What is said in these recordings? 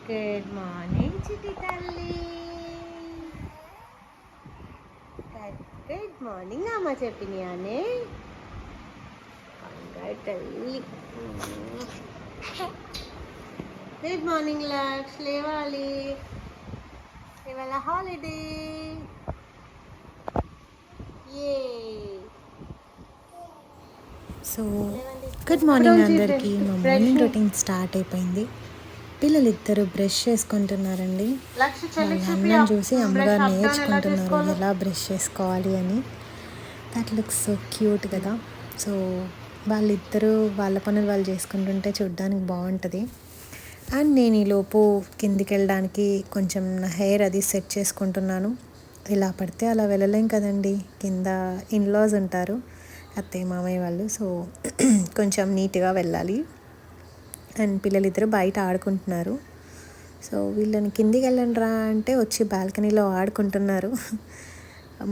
Good morning చిట్టి తల్లి. Good morning అమ్మ చెప్పినానే. తల్లి గుడ్ మార్నింగ్ లక్స్, లేవాలి, ఇవాళ హాలిడే. సో గుడ్ మార్నింగ్ అందరికీ. మా మార్నింగ్ రొటీన్ స్టార్ట్ అయిపోయింది. పిల్లలు ఇద్దరు బ్రష్ చేసుకుంటున్నారండి. వాళ్ళ అన్నం చూసి అమ్మగారు నేర్చుకుంటున్నారు ఎలా బ్రష్ చేసుకోవాలి అని. దట్ లుక్స్ సో క్యూట్ కదా. సో వాళ్ళిద్దరూ వాళ్ళ పనులు వాళ్ళు చేసుకుంటుంటే చూడ్డానికి బాగుంటుంది. అండ్ నేను ఈలోపు కిందికి వెళ్ళడానికి కొంచెం నా హెయిర్ అది సెట్ చేసుకుంటున్నాను. ఇలా పడితే అలా వెళ్ళలేం కదండి, కింద ఇన్లాస్ ఉంటారు, అత్తయ్య మామయ్య వాళ్ళు. సో కొంచెం నీట్గా వెళ్ళాలి. అండ్ పిల్లలిద్దరూ బయట ఆడుకుంటున్నారు. సో వీళ్ళని కిందికి వెళ్ళండి రా అంటే వచ్చి బాల్కనీలో ఆడుకుంటున్నారు.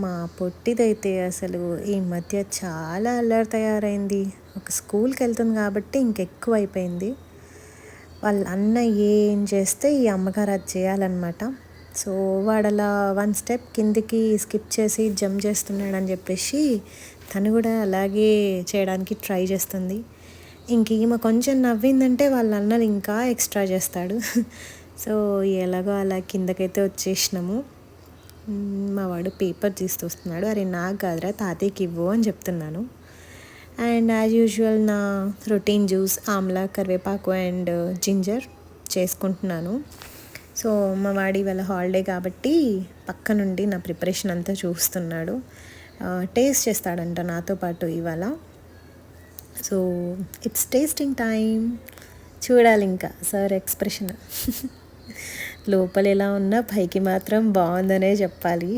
మా పొట్టిదైతే అసలు ఈ మధ్య చాలా అల్లరి తయారైంది. ఒక స్కూల్కి వెళ్తుంది కాబట్టి ఇంకెక్కువ అయిపోయింది. వాళ్ళ అన్న ఏం చేస్తే ఈ అమ్మగారు అది చేయాలన్నమాట. సో వాడు అలా 1 స్టెప్ కిందికి స్కిప్ చేసి జంప్ చేస్తున్నాడని చెప్పేసి తను కూడా అలాగే చేయడానికి ట్రై చేస్తుంది. ఇంక ఈమె కొంచెం నవ్విందంటే వాళ్ళ అన్నలు ఇంకా ఎక్స్ట్రా చేస్తాడు. సో ఎలాగో అలా కిందకైతే వచ్చేసినాము. మా వాడు పేపర్ తీస్తున్నాడు. అరే నాకు కాదురా తాతయ్యకి ఇవ్వు అని చెప్తున్నాను. అండ్ యాజ్ యూజువల్ నా రొటీన్ జ్యూస్ ఆమ్లా, కరివేపాకు అండ్ జింజర్ చేసుకుంటున్నాను. సో మా వాడి ఇవాళ హాలిడే కాబట్టి పక్క నుండి నా ప్రిపరేషన్ అంతా చూస్తున్నాడు. టేస్ట్ చేస్తాడంట నాతో పాటు ఇవాళ. So it's tasting time. చూడాలి ఇంకా సార్ ఎక్స్ప్రెషన్. లోపల ఎలా ఉన్నా పైకి మాత్రం బాగుందనే చెప్పాలి.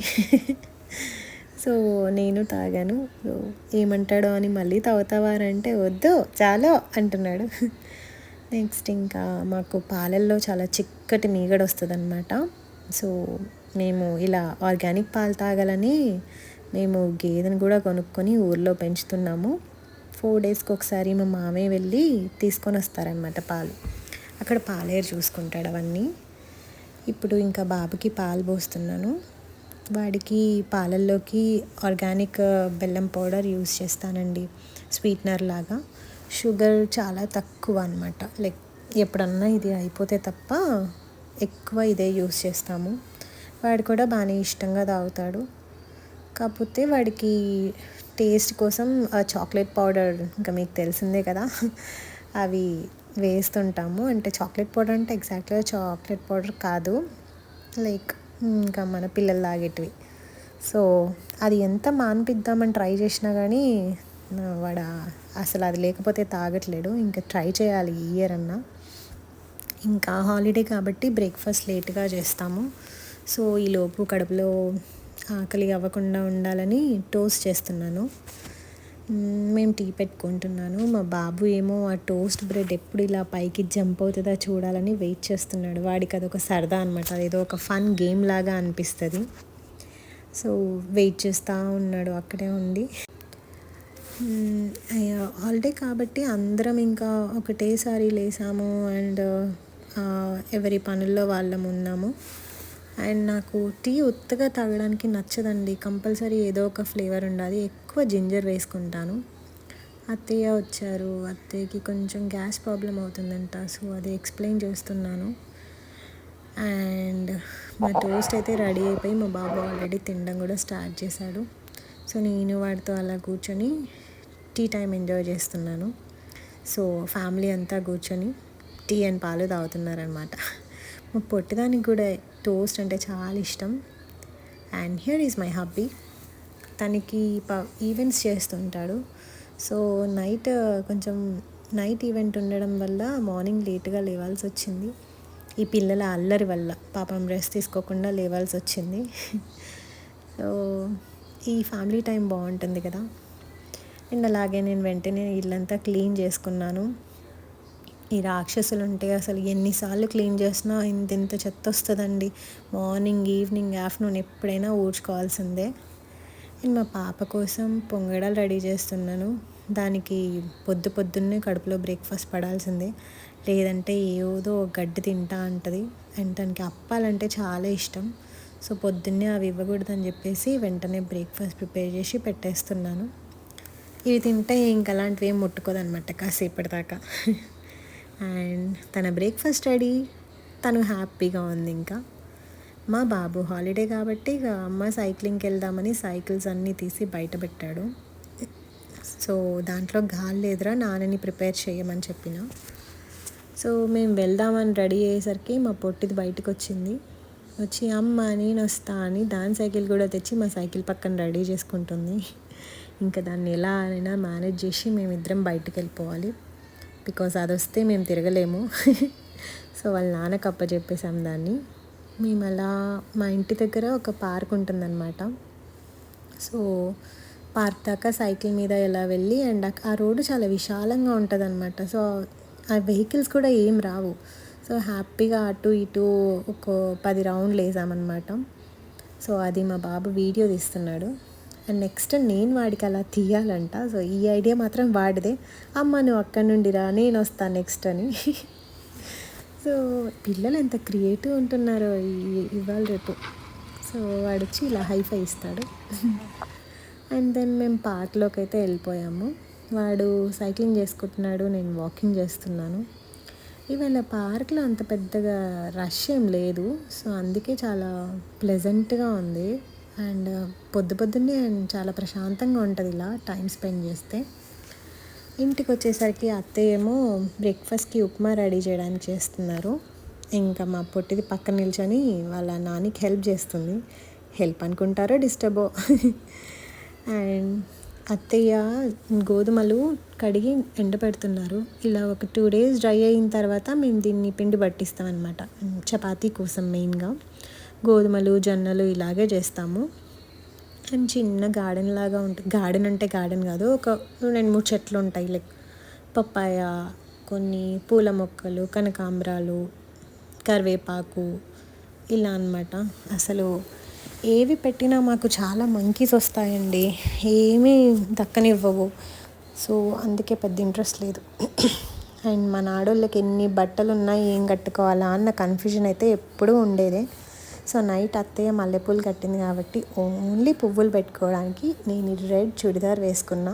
సో నేను తాగాను. సో ఏమంటాడో అని మళ్ళీ తాగుతావారంటే వద్దు చాలు అంటున్నాడు. నెక్స్ట్ ఇంకా మాకు పాలల్లో చాలా చిక్కటి మీగడ వస్తుంది అనమాట. సో మేము ఇలా ఆర్గానిక్ పాలు తాగాలని మేము గేదెను కూడా కొనుక్కొని ఊర్లో పెంచుతున్నాము. 4 డేస్కి ఒకసారి మా మామయ్య వెళ్ళి తీసుకొని వస్తారనమాట పాలు. అక్కడ పాలేరు చూసుకుంటాడు అవన్నీ. ఇప్పుడు ఇంకా బాబుకి పాలు పోస్తున్నాను. వాడికి పాలల్లోకి ఆర్గానిక్ బెల్లం పౌడర్ యూస్ చేస్తానండి, స్వీట్నర్ లాగా. షుగర్ చాలా తక్కువ అనమాట. లైక్ ఎప్పుడన్నా ఇది అయిపోతే తప్ప ఎక్కువ ఇదే యూస్ చేస్తాము. వాడు కూడా బాగానే ఇష్టంగా తాగుతాడు. కాకపోతే వాడికి టేస్ట్ కోసం చాక్లెట్ పౌడర్ ఇంకా మీకు తెలిసిందే కదా, అవి వేస్తుంటాము. అంటే చాక్లెట్ పౌడర్ అంటే ఎగ్జాక్ట్గా చాక్లెట్ పౌడర్ కాదు, లైక్ ఇంకా మన పిల్లలు తాగేటివి. సో అది ఎంత మాన్పిద్దామని ట్రై చేసినా కానీ వాడు అసలు అది లేకపోతే తాగట్లేడు. ఇంకా ట్రై చేయాలి ఈ ఇయర్ అన్నా. ఇంకా హాలిడే కాబట్టి బ్రేక్ఫాస్ట్ లేట్గా చేస్తాము. సో ఈలోపు కడుపులో ఆకలి అవ్వకుండా ఉండాలని టోస్ట్ చేస్తున్నాను. మేము టీ పెట్టుకుంటున్నాను. మా బాబు ఏమో ఆ టోస్ట్ బ్రెడ్ ఎప్పుడు ఇలా పైకి జంప్ అవుతుందా చూడాలని వెయిట్ చేస్తున్నాడు. వాడికి అదొక సరదా అనమాట, అదేదో ఒక ఫన్ గేమ్ లాగా అనిపిస్తుంది. సో వెయిట్ చేస్తూ ఉన్నాడు అక్కడే ఉండి. హాలిడే కాబట్టి అందరం ఇంకా ఒకటేసారి లేసాము అండ్ ఎవరి పనుల్లో వాళ్ళం ఉన్నాము. అండ్ నాకు టీ ఉత్తగా తాగడానికి నచ్చదండి, కంపల్సరీ ఏదో ఒక ఫ్లేవర్ ఉండాలి. ఎక్కువ జింజర్ వేసుకుంటాను. అత్తయ్య వచ్చారు, అత్తయ్యకి కొంచెం గ్యాస్ ప్రాబ్లం అవుతుందంట. సో అది ఎక్స్ప్లెయిన్ చేస్తున్నాను. అండ్ మా టోస్ట్ అయితే రెడీ అయిపోయి మా బాబు ఆల్రెడీ తినడం కూడా స్టార్ట్ చేశాడు. సో నేను వాడితో అలా కూర్చొని టీ టైం ఎంజాయ్ చేస్తున్నాను. సో ఫ్యామిలీ అంతా కూర్చొని టీ అండ్ పాలు తాగుతున్నారనమాట. మా పొట్టిదానికి కూడా టోస్ట్ అంటే చాలా ఇష్టం. And here is my hubby. తనకి ఈవెంట్స్ చేస్తుంటాడు. సో కొంచెం నైట్ ఈవెంట్ ఉండడం వల్ల మార్నింగ్ లేట్గా లేవాల్సి వచ్చింది. ఈ పిల్లల అల్లరి వల్ల పాపం రెస్ట్ తీసుకోకుండా లేవాల్సి వచ్చింది. సో ఈ ఫ్యామిలీ టైం బాగుంటుంది కదా. అండ్ అలాగే నేను వెంటనే ఇల్లంతా క్లీన్ చేసుకున్నాను. ఈ రాక్షసులు ఉంటే అసలు ఎన్నిసార్లు క్లీన్ చేసినా ఇంత చెత్త వస్తుందండి. మార్నింగ్, ఈవినింగ్, ఆఫ్టర్నూన్ ఎప్పుడైనా ఊడ్చుకోవాల్సిందే. నేను మా పాప కోసం పొంగడాలు రెడీ చేస్తున్నాను. దానికి పొద్దున్నే కడుపులో బ్రేక్ఫాస్ట్ పడాల్సిందే. లేదంటే ఏదో గడ్డి తింటా ఉంటుంది. అండ్ తనకి అప్పాలంటే చాలా ఇష్టం. సో పొద్దున్నే అవి ఇవ్వకూడదని చెప్పేసి వెంటనే బ్రేక్ఫాస్ట్ ప్రిపేర్ చేసి పెట్టేస్తున్నాను. ఇవి తింటే ఇంక అలాంటివి ఏం ముట్టుకోదనమాట కాసేపటి దాకా. అండ్ తన బ్రేక్ఫాస్ట్ రెడీ, తను హ్యాపీగా ఉంది. ఇంకా మా బాబు హాలిడే కాబట్టి ఇక అమ్మ సైక్లింగ్కి వెళ్దామని సైకిల్స్ అన్నీ తీసి బయట పెట్టాడు. సో దాంట్లో గాలి లేదురా, నాన్నని ప్రిపేర్ చేయమని చెప్పిన. సో మేము వెళ్దామని రెడీ అయ్యేసరికి మా పొట్టిది బయటకు వచ్చింది. వచ్చి అమ్మ నేను వస్తా అని దాని సైకిల్ కూడా తెచ్చి మా సైకిల్ పక్కన రెడీ చేసుకుంటుంది. ఇంకా దాన్ని ఎలా అయినా మేనేజ్ చేసి మేమిద్దరం బయటకు వెళ్ళిపోవాలి. బికాజ్ అది వస్తే మేము తిరగలేము. సో వాళ్ళ నాన్నకు అప్పచెప్పేసాం దాన్ని. మేము అలా మా ఇంటి దగ్గర ఒక పార్క్ ఉంటుందన్నమాట. సో పార్క్ దాకా సైకిల్ మీద ఎలా వెళ్ళి, అండ్ ఆ రోడ్డు చాలా విశాలంగా ఉంటుంది అనమాట. సో ఆ వెహికల్స్ కూడా ఏం రావు. సో హ్యాపీగా అటు ఇటు ఒక 10 రౌండ్లు వేసామన్నమాట. సో అది మా బాబు వీడియో తీస్తున్నాడు. అండ్ నెక్స్ట్ నేను వాడికి అలా తీయాలంట. సో ఈ ఐడియా మాత్రం వాడిదే. అమ్మ నువ్వు అక్కడి నుండి రా, నేను వస్తాను నెక్స్ట్ అని. సో పిల్లలు ఎంత క్రియేటివ్ ఉంటున్నారో ఇవాళ రేపు. సో వాడు వచ్చి ఇలా హైఫై ఇస్తాడు. అండ్ దెన్ మేము పార్క్లోకి అయితే వెళ్ళిపోయాము. వాడు సైక్లింగ్ చేసుకుంటున్నాడు, నేను వాకింగ్ చేస్తున్నాను. ఇవాళ పార్క్లో అంత పెద్దగా రష్ ఏం లేదు. సో అందుకే చాలా ప్లెజెంట్గా ఉంది. అండ్ పొద్దున్నే చాలా ప్రశాంతంగా ఉంటుంది ఇలా టైం స్పెండ్ చేస్తే. ఇంటికి వచ్చేసరికి అత్తయ్య ఏమో బ్రేక్ఫాస్ట్కి ఉప్మా రెడీ చేయడానికి చేస్తున్నారు. ఇంకా మా పొట్టిది పక్కన నిల్చొని వాళ్ళ నాన్నకి హెల్ప్ చేస్తుంది. హెల్ప్ అనుకుంటారో డిస్టర్బో. అండ్ అత్తయ్య గోధుమలు కడిగి ఎండపెడుతున్నారు. ఇలా ఒక 2 days డ్రై అయిన తర్వాత మేము దీన్ని పిండి పట్టిస్తామన్నమాట. చపాతీ కోసం మెయిన్గా గోధుమలు జొన్నలు ఇలాగే చేస్తాము. అండ్ చిన్న గార్డెన్ లాగా ఉంటుంది. గార్డెన్ అంటే గార్డెన్ కాదు, ఒక 2-3 చెట్లు ఉంటాయి. లైక్ పప్పాయ, కొన్ని పూల మొక్కలు, కనకాంబరాలు, కరివేపాకు ఇలా అన్నమాట. అసలు ఏవి పెట్టినా మాకు చాలా మంకీస్ వస్తాయండి, ఏమీ దక్కనివ్వవు. సో అందుకే పెద్ద ఇంట్రెస్ట్ లేదు. అండ్ మన ఆడోళ్ళకి ఎన్ని బట్టలు ఉన్నాయి, ఏం కట్టుకోవాలా అన్న కన్ఫ్యూజన్ అయితే ఎప్పుడూ ఉండేదే. సో నైట్ అత్తయ్య మల్లెపూలు కట్టింది కాబట్టి ఓన్లీ పువ్వులు పెట్టుకోవడానికి నేను రెడ్ చుడిదార్ వేసుకున్నా.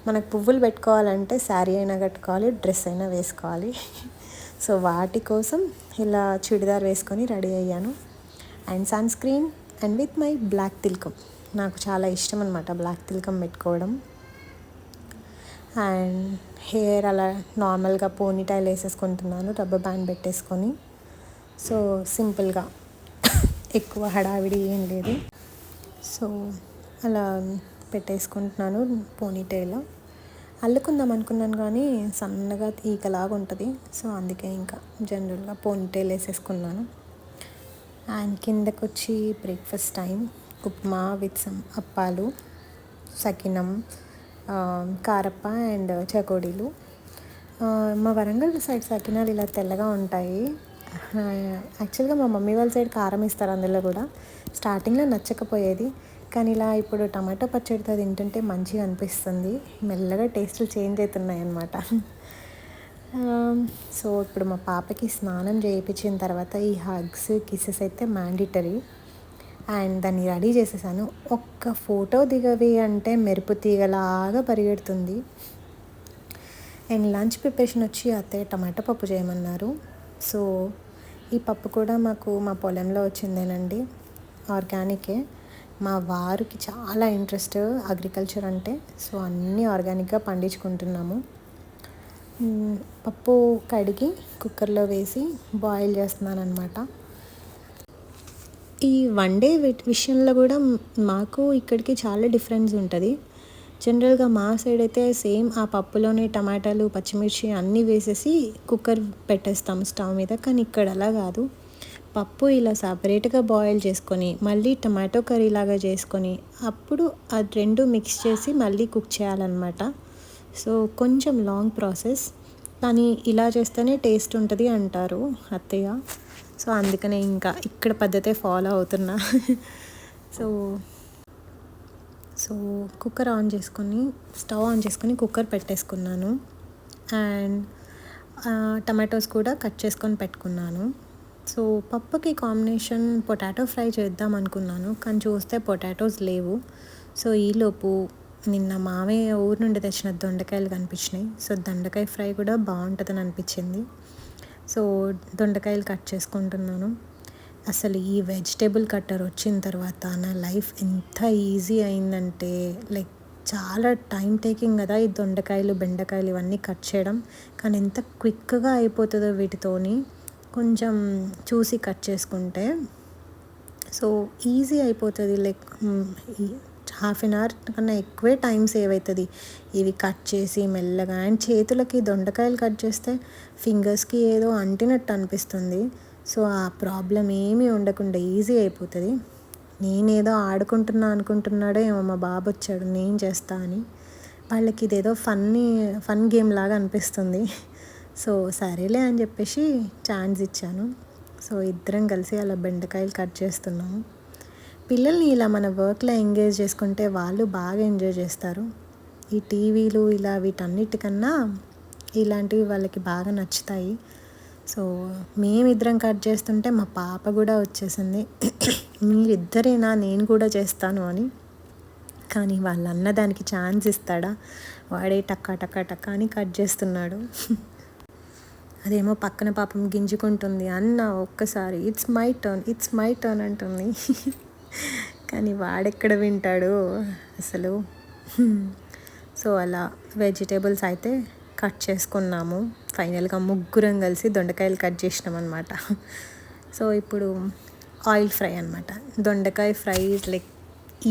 మనకు పువ్వులు పెట్టుకోవాలంటే శారీ అయినా కట్టుకోవాలి, డ్రెస్ అయినా వేసుకోవాలి. సో వాటి కోసం ఇలా చుడిదార్ వేసుకొని రెడీ అయ్యాను. And sunscreen and with my black తిలకం. నాకు చాలా ఇష్టం అనమాట బ్లాక్ తిలకం పెట్టుకోవడం. అండ్ హెయిర్ అలా నార్మల్గా పోనీటైల్ వేసేసుకుంటున్నాను, రబ్బర్ బ్యాండ్ పెట్టేసుకొని. సో సింపుల్గా, ఎక్కువ హడావిడి ఏం లేదు. సో అలా పెట్టేసుకుంటున్నాను పోనీటైల్. అల్లుకుందాం అనుకున్నాను కానీ సన్నగా ఈకలాగా ఉంటుంది. సో అందుకే ఇంకా జనరల్గా పోనీటైల్ వేసేసుకున్నాను. అండ్ కిందకు వచ్చి breakfast time. Upma with some అప్పాలు, సకినం, కారప్ప అండ్ చకోడీలు. మా వరంగల్ సైడ్ సకినాలు ఇలా తెల్లగా ఉంటాయి. యాక్చువల్గా మా మమ్మీ వాళ్ళ సైడ్ కారం ఇస్తారు అందులో కూడా. స్టార్టింగ్లో నచ్చకపోయేది, కానీ ఇలా ఇప్పుడు టమాటో పచ్చడితో తింటుంటే మంచిగా అనిపిస్తుంది. మెల్లగా టేస్టులు చేంజ్ అవుతున్నాయి అన్నమాట. సో ఇప్పుడు మా పాపకి స్నానం చేయించిన తర్వాత ఈ హగ్స్ కిసెస్ అయితే మ్యాండేటరీ. అండ్ దాన్ని రెడీ చేసేసాను. ఒక్క ఫోటో దిగవి అంటే మెరుపు తీగలాగా పరిగెడుతుంది. అండ్ లంచ్ ప్రిపరేషన్ వచ్చి అత్తయ్య టమాటా పప్పు చేయమన్నారు. సో ఈ పప్పు కూడా మాకు మా పొలంలో వచ్చిందేనండి, ఆర్గానికే. మా వారికి చాలా ఇంట్రెస్ట్ అగ్రికల్చర్ అంటే. సో అన్నీ ఆర్గానిక్గా పండించుకుంటున్నాము. పప్పు కడిగి కుక్కర్లో వేసి బాయిల్ చేస్తున్నాను అనమాట. ఈ వన్డే విషయంలో కూడా మాకు ఇక్కడికి చాలా డిఫరెన్స్ ఉంటుంది. జనరల్గా మా సైడ్ అయితే సేమ్ ఆ పప్పులోనే టమాటాలు, పచ్చిమిర్చి అన్నీ వేసేసి కుక్కర్ పెట్టేస్తాం స్టవ్ మీద. కానీ ఇక్కడ అలా కాదు. పప్పు ఇలా సపరేట్గా బాయిల్ చేసుకొని మళ్ళీ టమాటో కర్రీ లాగా చేసుకొని అప్పుడు అది రెండు మిక్స్ చేసి మళ్ళీ కుక్ చేయాలన్నమాట. సో కొంచెం లాంగ్ ప్రాసెస్, కానీ ఇలా చేస్తేనే టేస్ట్ ఉంటుంది అంటారు అత్తయ్య. సో అందుకనే ఇంకా ఇక్కడ పద్ధతే ఫాలో అవుతున్నా. సో కుక్కర్ ఆన్ చేసుకొని, స్టవ్ ఆన్ చేసుకొని కుక్కర్ పెట్టేసుకున్నాను. అండ్ టమాటోస్ కూడా కట్ చేసుకొని పెట్టుకున్నాను. సో పప్పుకి కాంబినేషన్ పొటాటో ఫ్రై చేద్దాం అనుకున్నాను, కానీ చూస్తే పొటాటోస్ లేవు. సో ఈలోపు నిన్న మామయ్య ఊరు నుండి తెచ్చిన దొండకాయలు కనిపించినాయి. సో దొండకాయ ఫ్రై కూడా బాగుంటుందని అనిపించింది. సో దొండకాయలు కట్ చేసుకుంటున్నాను. అసలు ఈ వెజిటేబుల్ కట్టర్ వచ్చిన తర్వాత నా లైఫ్ ఎంత ఈజీ అయిందంటే, లైక్ చాలా టైం టేకింగ్ కదా ఈ దొండకాయలు, బెండకాయలు ఇవన్నీ కట్ చేయడం. కానీ ఎంత క్విక్గా అయిపోతుందో వీటితోని, కొంచెం చూసి కట్ చేసుకుంటే. సో ఈజీ అయిపోతుంది. లైక్ 1/2 అవర్ కన్నా ఎక్కువే టైం సేవ్ అవుతుంది ఇవి కట్ చేసి మెల్లగా. అండ్ చేతులకి దొండకాయలు కట్ చేస్తే ఫింగర్స్కి ఏదో అంటినట్టు అనిపిస్తుంది. సో ఆ ప్రాబ్లం ఏమీ ఉండకుండా ఈజీ అయిపోతుంది. నేనేదో ఆడుకుంటున్నా అనుకుంటున్నాడో ఏమో మా బాబు వచ్చాడు నేను చేస్తా అని. వాళ్ళకి ఇదేదో ఫన్ గేమ్ లాగా అనిపిస్తుంది. సో సరేలే అని చెప్పేసి ఛాన్స్ ఇచ్చాను. సో ఇద్దరం కలిసి అలా బెండకాయలు కట్ చేస్తున్నాము. పిల్లల్ని ఇలా మన వర్క్లో ఎంగేజ్ చేసుకుంటే వాళ్ళు బాగా ఎంజాయ్ చేస్తారు. ఈ టీవీలు ఇలా వీటన్నిటికన్నా ఇలాంటివి వాళ్ళకి బాగా నచ్చుతాయి. సో మేమిద్దరం కట్ చేస్తుంటే మా పాప కూడా వచ్చేసింది, మీరిద్దరేనా, నేను కూడా చేస్తాను అని. కానీ వాళ్ళ అన్న దానికి ఛాన్స్ ఇస్తాడా, వాడే టక్కా టక్కా టక్కా అని కట్ చేస్తున్నాడు. అదేమో పక్కన పాపం గింజుకుంటుంది, అన్న ఒక్కసారి ఇట్స్ మై టర్న్ అంటుంది. కానీ వాడెక్కడ వింటాడు అసలు. సో అలా వెజిటేబుల్స్ అయితే కట్ చేసుకున్నాము. ఫైనల్గా ముగ్గురం కలిసి దొండకాయలు కట్ చేసినాం అనమాట. సో ఇప్పుడు ఆయిల్ ఫ్రై అనమాట. దొండకాయ fry is like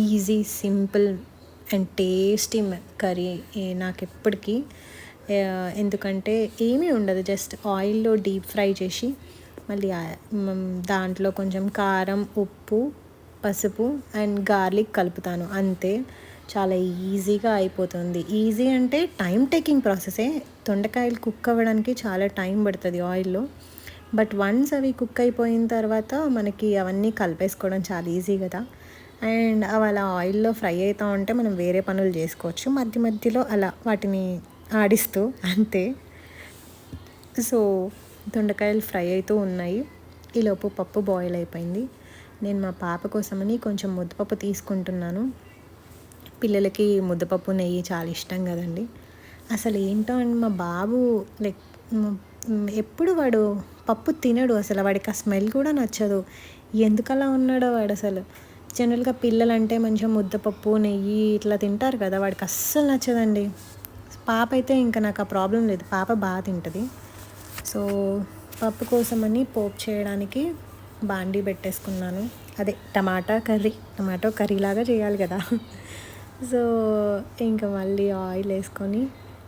easy, simple and tasty curry నాకు ఎప్పటికీ. ఎందుకంటే ఏమీ ఉండదు, జస్ట్ ఆయిల్లో డీప్ ఫ్రై చేసి మళ్ళీ దాంట్లో కొంచెం కారం, ఉప్పు, పసుపు అండ్ గార్లిక్ కలుపుతాను అంతే. చాలా ఈజీగా అయిపోతుంది. ఈజీ అంటే టైం టేకింగ్ ప్రాసెసే. దొండకాయలు కుక్ అవ్వడానికి చాలా టైం పడుతుంది ఆయిల్లో. బట్ వన్స్ అవి కుక్ అయిపోయిన తర్వాత మనకి అవన్నీ కలిపేసుకోవడం చాలా ఈజీ కదా. అండ్ అవి అలా ఆయిల్లో ఫ్రై అవుతూ ఉంటే మనం వేరే పనులు చేసుకోవచ్చు మధ్య మధ్యలో అలా వాటిని ఆడిస్తూ, అంతే. సో దొండకాయలు ఫ్రై అవుతూ ఉన్నాయి. ఈలోపు పప్పు బాయిల్ అయిపోయింది. నేను మా పాప కోసమని కొంచెం ముద్దపప్పు తీసుకుంటున్నాను. పిల్లలకి ముద్దపప్పు నెయ్యి చాలా ఇష్టం కదండి. అసలు ఏంటో అండి మా బాబు లైక్ ఎప్పుడు వాడు పప్పు తినడు, అసలు వాడికి ఆ స్మెల్ కూడా నచ్చదు. ఎందుకలా ఉన్నాడో వాడు అసలు. జనరల్గా పిల్లలంటే మంచిగా ముద్దపప్పు నెయ్యి ఇట్లా తింటారు కదా, వాడికి అస్సలు నచ్చదండి. పాప అయితే ఇంకా నాకు ఆ ప్రాబ్లం లేదు, పాప బాగా తింటుంది. సో పప్పు కోసమని పోపు చేయడానికి బాండీ పెట్టేసుకున్నాను. అదే టమాటో కర్రీలాగా చేయాలి కదా. సో ఇంకా మళ్ళీ ఆయిల్ వేసుకొని,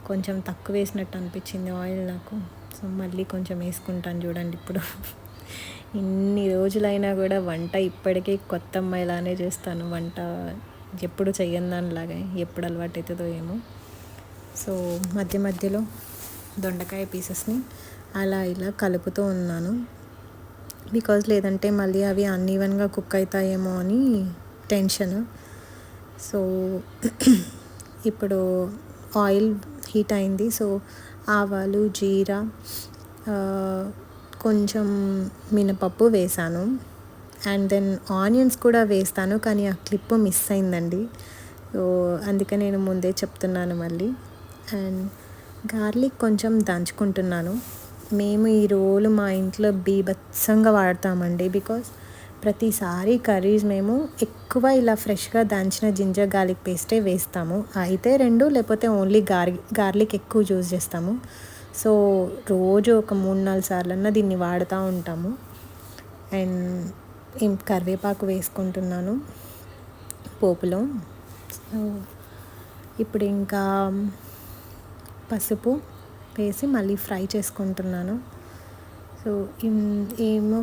కొంచెం తక్కువ వేసినట్టు అనిపించింది ఆయిల్ నాకు. సో మళ్ళీ కొంచెం వేసుకుంటాను చూడండి. ఇప్పుడు ఇన్ని రోజులైనా కూడా వంట ఇప్పటికీ కొత్త అమ్మాయిలానే చేస్తాను. వంట ఎప్పుడు చెయ్యని దానిలాగా, ఎప్పుడు అలవాటు అవుతుందో ఏమో. సో మధ్య మధ్యలో దొండకాయ పీసెస్ని అలా ఇలా కలుపుతూ ఉన్నాను. బికాజ్ లేదంటే మళ్ళీ అవి అన్ఈవెన్గా కుక్ అవుతాయేమో అని టెన్షన్. సో ఇప్పుడు ఆయిల్ హీట్ అయింది. సో ఆవాలు, జీరా, కొంచెం మినపప్పు వేసాను. అండ్ దెన్ ఆనియన్స్ కూడా వేస్తాను, కానీ ఆ క్లిప్ మిస్ అయిందండి. సో అందుకే నేను ముందే చెప్తున్నాను మళ్ళీ. అండ్ గార్లిక్ కొంచెం దంచుకుంటున్నాను. మేము ఈ రోలు మా ఇంట్లో బీభత్సంగా వాడతామండి. బికాజ్ ప్రతిసారి కర్రీస్ మేము ఎక్కువ ఇలా ఫ్రెష్గా దంచిన జింజర్ గార్లిక్ పేస్టే వేస్తాము. అయితే 2 లేకపోతే ఓన్లీ గార్లిక్ ఎక్కువ యూజ్ చేస్తాము. సో రోజు ఒక 3-4 సార్లన్నా దీన్ని వాడుతూ ఉంటాము. అండ్ కరివేపాకు వేసుకుంటున్నాను పోపులో. సో ఇప్పుడు ఇంకా పసుపు వేసి మళ్ళీ ఫ్రై చేసుకుంటున్నాను. సో ఏమో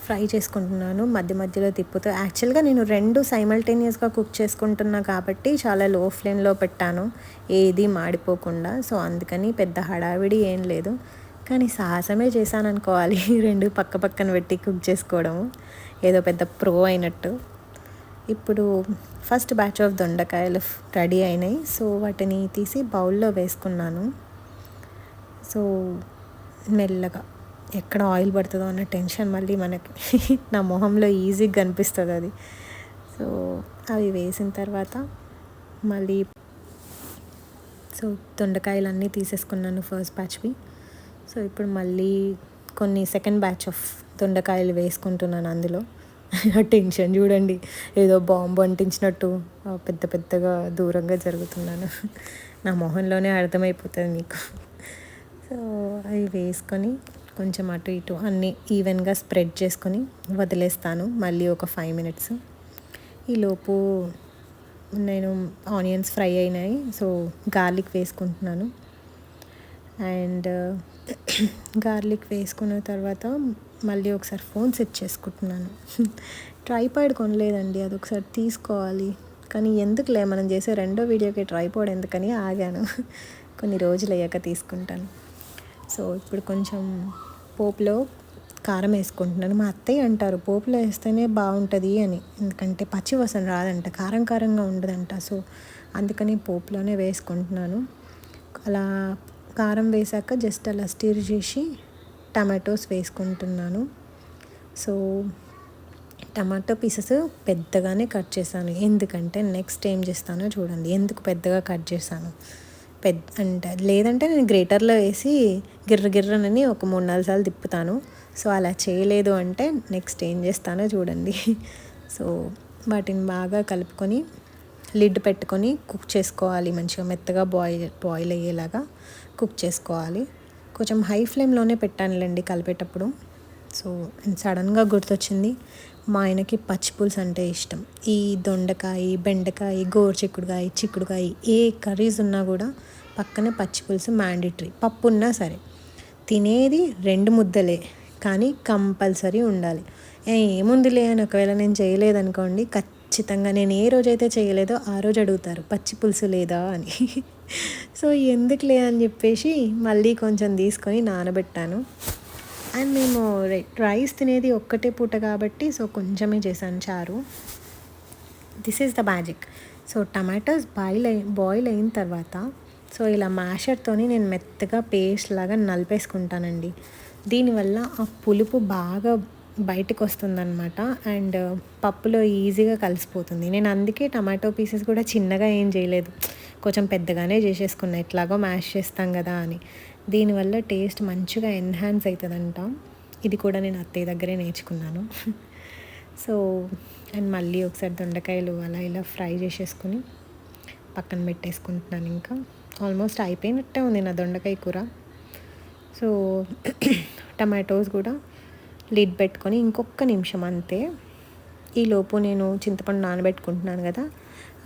ఫ్రై చేసుకుంటున్నాను మధ్య మధ్యలో తిప్పుతూ. యాక్చువల్గా నేను 2 సైమల్టేనియస్గా కుక్ చేసుకుంటున్నా కాబట్టి చాలా లో ఫ్లేమ్లో పెట్టాను, ఏది మాడిపోకుండా. సో అందుకని పెద్ద హడావిడి ఏం లేదు, కానీ సాహసమే చేశాను అనుకోవాలి. 2 పక్క పక్కన పెట్టి కుక్ చేసుకోవడము ఏదో పెద్ద ప్రో అయినట్టు. ఇప్పుడు ఫస్ట్ బ్యాచ్ ఆఫ్ దొండకాయలు రెడీ అయినాయి. సో వాటిని తీసి బౌల్లో వేసుకున్నాను. సో మెల్లగా ఎక్కడ ఆయిల్ పడుతుందో అన్న టెన్షన్ మళ్ళీ మనకి నా మొహంలో ఈజీగా కనిపిస్తుంది అది. సో అవి వేసిన తర్వాత మళ్ళీ సో దొండకాయలన్నీ తీసేసుకున్నాను ఫస్ట్ బ్యాచ్వి. సో ఇప్పుడు మళ్ళీ కొన్ని సెకండ్ బ్యాచ్ ఆఫ్ దొండకాయలు వేసుకుంటున్నాను అందులో. టెన్షన్ చూడండి, ఏదో బాంబు అంటించినట్టు పెద్ద పెద్దగా దూరంగా జరుగుతున్నాను. నా మొహంలోనే అర్థమైపోతుంది మీకు. సో అవి వేసుకొని కొంచెం అటు ఇటు అన్నీ ఈవెన్గా స్ప్రెడ్ చేసుకొని వదిలేస్తాను మళ్ళీ ఒక 5 minutes. ఈలోపు నేను ఆనియన్స్ ఫ్రై అయినాయి, సో గార్లిక్ వేసుకుంటున్నాను. అండ్ గార్లిక్ వేసుకున్న తర్వాత మళ్ళీ ఒకసారి ఫోన్ సెట్ చేసుకుంటున్నాను. ట్రైపాడ్ కొనలేదండి, అది ఒకసారి తీసుకోవాలి. కానీ ఎందుకులే, మనం చేసే రెండో వీడియోకి ట్రైపాడ్ ఎందుకని ఆగాను. కొన్ని రోజులు అయ్యాక తీసుకుంటాను. సో ఇప్పుడు కొంచెం పోపులో కారం వేసుకుంటున్నాను. మా అత్తయ్య అంటారు పోపులో వేస్తేనే బాగుంటుంది అని, ఎందుకంటే పచ్చి వాసన రాదంట, కారం కారంగా ఉండదంట. సో అందుకని పోపులోనే వేసుకుంటున్నాను. అలా కారం వేసాక జస్ట్ అలా స్టిర్ చేసి టమాటోస్ వేసుకుంటున్నాను. సో టమాటో పీసెస్ పెద్దగానే కట్ చేశాను, ఎందుకంటే నెక్స్ట్ ఏం చేస్తానో చూడండి. ఎందుకు పెద్దగా కట్ చేశాను అంటే లేదంటే నేను గ్రేటర్లో వేసి గిర్రని ఒక 3-4 సార్లు తిప్పుతాను. సో అలా చేయలేదు అంటే నెక్స్ట్ ఏం చేస్తానో చూడండి. సో వాటిని బాగా కలుపుకొని లిడ్ పెట్టుకొని కుక్ చేసుకోవాలి. మంచిగా మెత్తగా బాయిల్ అయ్యేలాగా కుక్ చేసుకోవాలి. కొంచెం హై ఫ్లేమ్లోనే పెట్టానులేండి కలిపేటప్పుడు. సో సడన్గా గుర్తొచ్చింది, మా ఆయనకి పచ్చి పులుసు అంటే ఇష్టం. ఈ దొండకాయ, బెండకాయ, గోరుచిక్కుడుకాయ, చిక్కుడుకాయ ఏ కర్రీస్ ఉన్నా కూడా పక్కనే పచ్చి పులుసు మ్యాండేటరీ. పప్పు ఉన్నా సరే తినేది 2 ముద్దలే, కానీ కంపల్సరీ ఉండాలి. ఏముందిలే అని ఒకవేళ నేను చేయలేదనుకోండి, ఖచ్చితంగా నేను ఏ రోజైతే చేయలేదో ఆ రోజు అడుగుతారు పచ్చి పులుసు లేదా అని. సో ఎందుకులే అని చెప్పేసి మళ్ళీ కొంచెం తీసుకొని నానబెట్టాను. అండ్ మేము రైస్ తినేది ఒక్కటే పూట కాబట్టి సో కొంచెమే చేశాను చారు. This is the magic. So tomatoes boil అయిన తర్వాత సో ఇలా మ్యాషర్తోని నేను మెత్తగా పేస్ట్ లాగా నలిపేసుకుంటానండి. దీనివల్ల ఆ పులుపు బాగా బయటకు వస్తుందన్నమాట. అండ్ పప్పులో ఈజీగా కలిసిపోతుంది. నేను అందుకే టమాటో పీసెస్ కూడా చిన్నగా ఏం చేయలేదు, కొంచెం పెద్దగానే చేసేసుకున్నా, ఎట్లాగో మ్యాష్ చేస్తాం కదా అని. దీనివల్ల టేస్ట్ మంచిగా ఎన్హాన్స్ అవుతుందంట. ఇది కూడా నేను అత్తయ్య దగ్గరే నేర్చుకున్నాను. సో అండ్ మళ్ళీ ఒకసారి దొండకాయలు అలా ఇలా ఫ్రై చేసేసుకుని పక్కన పెట్టేసుకుంటున్నాను. ఇంకా ఆల్మోస్ట్ అయిపోయినట్టే ఉంది నా దొండకాయ కూర. సో టమాటోస్ కూడా లిడ్ పెట్టుకొని ఇంకొక నిమిషం అంతే. ఈలోపు నేను చింతపండు నానబెట్టుకుంటున్నాను కదా,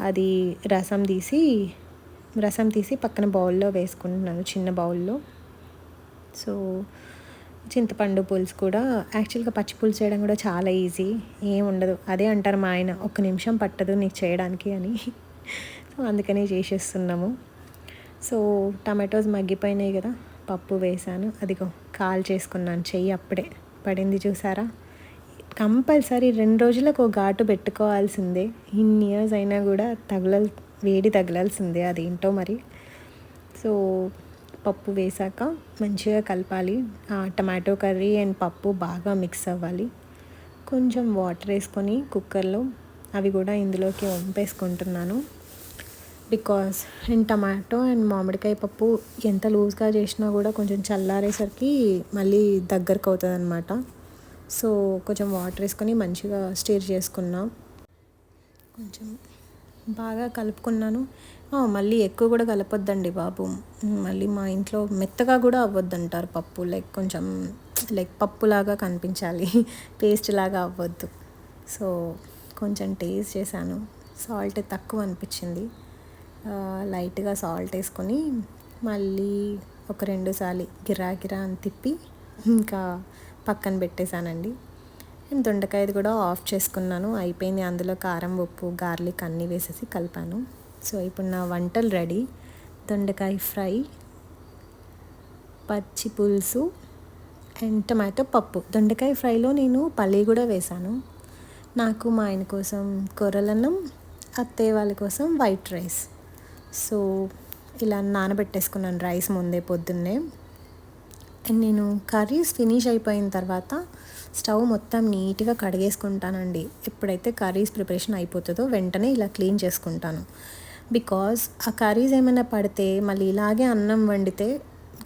అది రసం తీసి పక్కన బౌల్లో వేసుకుంటున్నాను, చిన్న బౌల్లో. సో చింతపండు పులుసు కూడా యాక్చువల్గా పచ్చి పులుసు చేయడం కూడా చాలా ఈజీ, ఏం ఉండదు. అదే అంటారు మా ఆయన, 1 నిమిషం పట్టదు నీకు చేయడానికి అని. సో అందుకనే చేసేస్తున్నాము. సో టమాటోస్ మగ్గిపోయినాయి కదా, పప్పు వేసాను, అదిగో కాల్ చేసుకున్నాను చెయ్యి, అప్పుడే పడింది చూసారా. కంపల్సరీ 2 రోజులకు ఒక ఘాటు పెట్టుకోవాల్సిందే. ఇన్ని ఇయర్స్ అయినా కూడా వేడి తగలాల్సిందే, అదేంటో మరి. సో పప్పు వేసాక మంచిగా కలపాలి. టమాటో కర్రీ అండ్ పప్పు బాగా మిక్స్ అవ్వాలి. కొంచెం వాటర్ వేసుకొని కుక్కర్లో అవి కూడా ఇందులోకి వంపేసుకుంటున్నాను. బికాస్ అండ్ టమాటో అండ్ మామిడికాయ పప్పు ఎంత లూజ్గా చేసినా కూడా కొంచెం చల్లారేసరికి మళ్ళీ దగ్గరకు అవుతుంది అనమాట. సో కొంచెం వాటర్ వేసుకొని మంచిగా స్టిర్ చేసుకున్నాం, కొంచెం బాగా కలుపుకున్నాను. మళ్ళీ ఎక్కువ కూడా కలపొద్దండి బాబు, మళ్ళీ మా ఇంట్లో మెత్తగా కూడా అవ్వద్దంటారు పప్పు. కొంచెం పప్పులాగా కనిపించాలి, పేస్ట్ లాగా అవ్వద్దు. సో కొంచెం టేస్ట్ చేశాను, సాల్ట్ తక్కువ అనిపించింది. లైట్గా సాల్ట్ వేసుకొని మళ్ళీ ఒక 2 సార్లు గిరా అని తిప్పి ఇంకా పక్కన పెట్టేశానండి. నేను దొండకాయది కూడా ఆఫ్ చేసుకున్నాను, అయిపోయింది. అందులో కారం, ఉప్పు, గార్లిక్ అన్నీ వేసేసి కలిపాను. సో ఇప్పుడు నా వంటలు రెడీ. దొండకాయ ఫ్రై, పచ్చి పులుసు అండ్ టమాటో పప్పు. దొండకాయ ఫ్రైలో నేను పల్లి కూడా వేశాను. నాకు మా ఆయన కోసం కొర్రలన్నం, అత్తయ్య వాళ్ళ కోసం వైట్ రైస్. సో ఇలా నానబెట్టేసుకున్నాను రైస్ ముందే పొద్దున్నే. అండ్ నేను కర్రీస్ ఫినిష్ అయిపోయిన తర్వాత స్టవ్ మొత్తం నీట్గా కడిగేసుకుంటానండి. ఎప్పుడైతే కర్రీస్ ప్రిపరేషన్ అయిపోతుందో వెంటనే ఇలా క్లీన్ చేసుకుంటాను. బికాజ్ ఆ కర్రీస్ ఏమైనా పడితే మళ్ళీ ఇలాగే అన్నం వండితే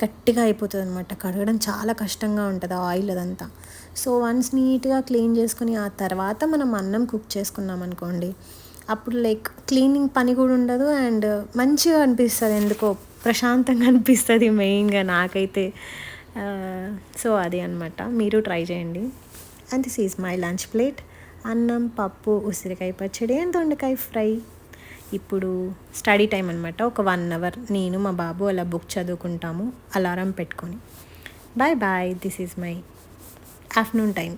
గట్టిగా అయిపోతుంది అనమాట. కడగడం చాలా కష్టంగా ఉంటుంది ఆ ఆయిల్ అదంతా. సో వన్స్ నీట్గా క్లీన్ చేసుకుని ఆ తర్వాత మనం అన్నం కుక్ చేసుకున్నాం అనుకోండి, అప్పుడు లైక్ క్లీనింగ్ పని కూడా ఉండదు అండ్ మంచిగా అనిపిస్తుంది, ఎందుకో ప్రశాంతంగా అనిపిస్తుంది మెయిన్గా నాకైతే. సో అది అనమాట, మీరు ట్రై చేయండి. And this is my lunch plate. అన్నం, పప్పు, ఉసిరికాయ పచ్చడి అండ్ దొండకాయ ఫ్రై. ఇప్పుడు స్టడీ టైం అనమాట. ఒక 1 అవర్ నేను మా బాబు అలా బుక్ చదువుకుంటాము అలారం పెట్టుకొని. Bye bye, this is my afternoon time.